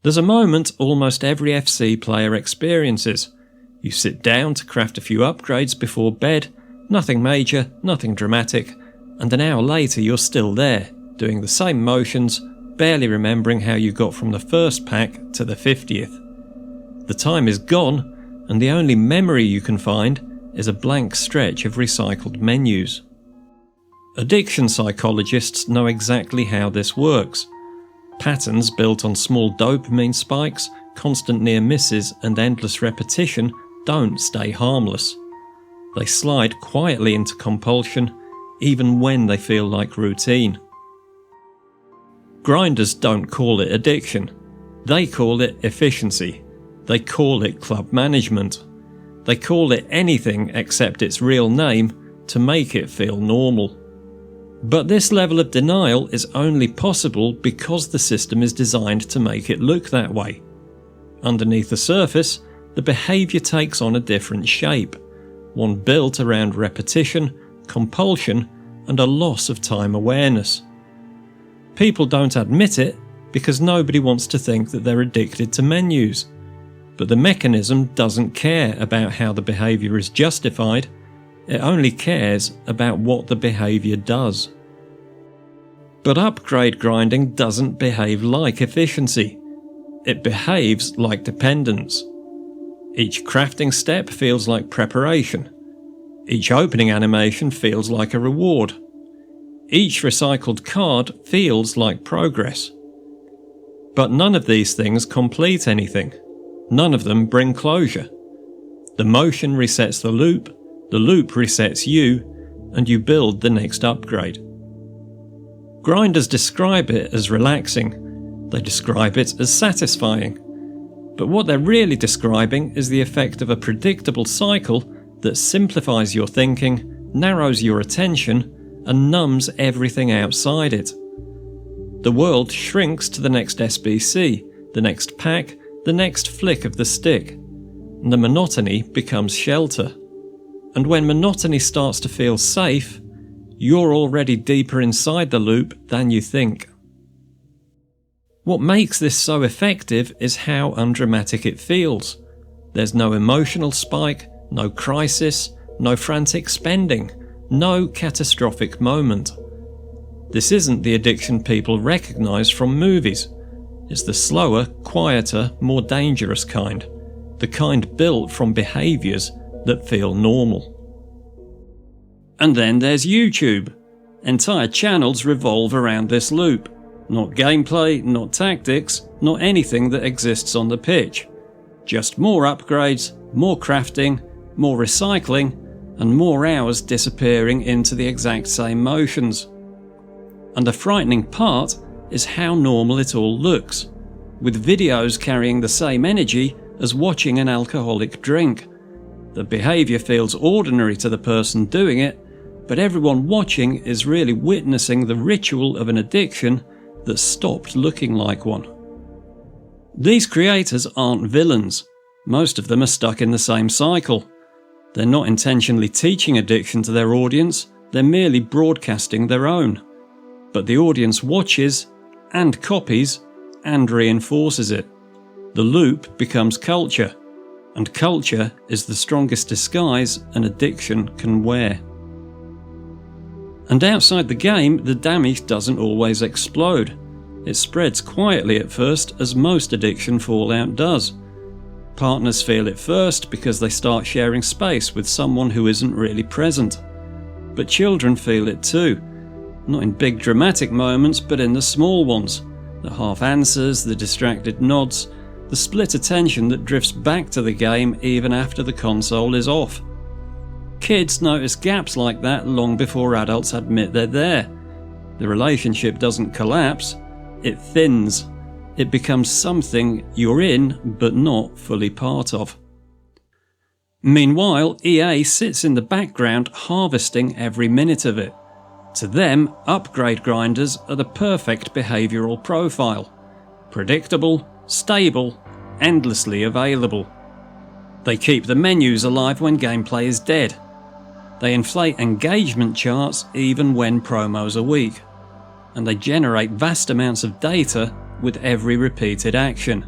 There's a moment almost every FC player experiences. You sit down to craft a few upgrades before bed, nothing major, nothing dramatic, and an hour later you're still there, doing the same motions, barely remembering how you got from the first pack to the 50th. The time is gone, and the only memory you can find is a blank stretch of recycled menus. Addiction psychologists know exactly how this works. Patterns built on small dopamine spikes, constant near misses, and endless repetition don't stay harmless. They slide quietly into compulsion, even when they feel like routine. Grinders don't call it addiction. They call it efficiency. They call it club management. They call it anything except its real name to make it feel normal. But this level of denial is only possible because the system is designed to make it look that way. Underneath the surface, the behaviour takes on a different shape, one built around repetition, compulsion, and a loss of time awareness. People don't admit it because nobody wants to think that they're addicted to menus. But the mechanism doesn't care about how the behaviour is justified, it only cares about what the behaviour does. But upgrade grinding doesn't behave like efficiency. It behaves like dependence. Each crafting step feels like preparation. Each opening animation feels like a reward. Each recycled card feels like progress. But none of these things complete anything. None of them bring closure. The motion resets the loop resets you, and you build the next upgrade. Grinders describe it as relaxing. They describe it as satisfying. But what they're really describing is the effect of a predictable cycle that simplifies your thinking, narrows your attention, and numbs everything outside it. The world shrinks to the next SBC, the next pack, the next flick of the stick, and the monotony becomes shelter. And when monotony starts to feel safe, you're already deeper inside the loop than you think. What makes this so effective is how undramatic it feels. There's no emotional spike, no crisis, no frantic spending, no catastrophic moment. This isn't the addiction people recognise from movies. It's the slower, quieter, more dangerous kind. The kind built from behaviours that feel normal. And then there's YouTube. Entire channels revolve around this loop. Not gameplay, not tactics, not anything that exists on the pitch. Just more upgrades, more crafting, more recycling, and more hours disappearing into the exact same motions. And the frightening part is how normal it all looks, with videos carrying the same energy as watching an alcoholic drink. The behaviour feels ordinary to the person doing it, but everyone watching is really witnessing the ritual of an addiction that stopped looking like one. These creators aren't villains. Most of them are stuck in the same cycle. They're not intentionally teaching addiction to their audience, they're merely broadcasting their own. But the audience watches, and copies, and reinforces it. The loop becomes culture, and culture is the strongest disguise an addiction can wear. And outside the game, the damage doesn't always explode. It spreads quietly at first, as most addiction fallout does. Partners feel it first because they start sharing space with someone who isn't really present. But children feel it too. Not in big dramatic moments, but in the small ones. The half answers, the distracted nods, the split attention that drifts back to the game even after the console is off. Kids notice gaps like that long before adults admit they're there. The relationship doesn't collapse, it thins. It becomes something you're in but not fully part of. Meanwhile, EA sits in the background harvesting every minute of it. To them, upgrade grinders are the perfect behavioural profile. Predictable, stable, endlessly available. They keep the menus alive when gameplay is dead. They inflate engagement charts even when promos are weak. And they generate vast amounts of data with every repeated action.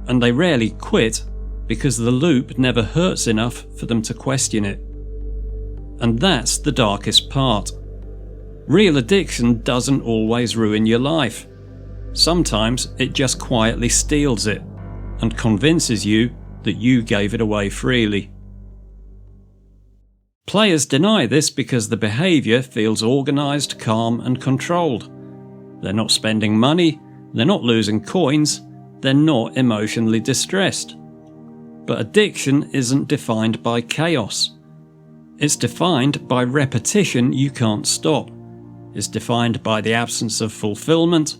and they rarely quit because the loop never hurts enough for them to question it. And that's the darkest part. Real addiction doesn't always ruin your life. Sometimes it just quietly steals it and convinces you that you gave it away freely. Players deny this because the behaviour feels organised, calm and controlled. They're not spending money, they're not losing coins, they're not emotionally distressed. But addiction isn't defined by chaos. It's defined by repetition you can't stop. It's defined by the absence of fulfillment,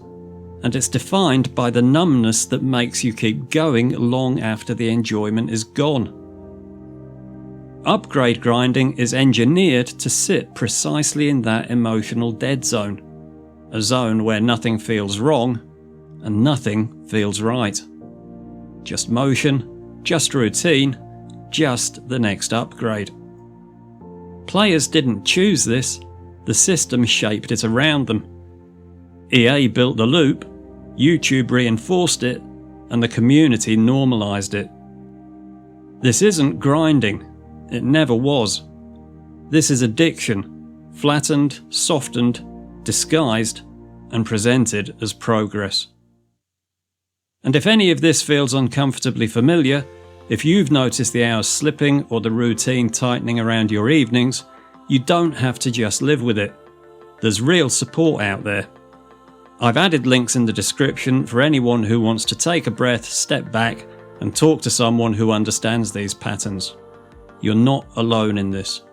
and it's defined by the numbness that makes you keep going long after the enjoyment is gone. Upgrade grinding is engineered to sit precisely in that emotional dead zone, a zone where nothing feels wrong and nothing feels right. Just motion, just routine, just the next upgrade. Players didn't choose this, the system shaped it around them. EA built the loop, YouTube reinforced it, and the community normalised it. This isn't grinding, it never was. This is addiction, flattened, softened, disguised, and presented as progress. And if any of this feels uncomfortably familiar, if you've noticed the hours slipping or the routine tightening around your evenings, you don't have to just live with it. There's real support out there. I've added links in the description for anyone who wants to take a breath, step back, and talk to someone who understands these patterns. You're not alone in this.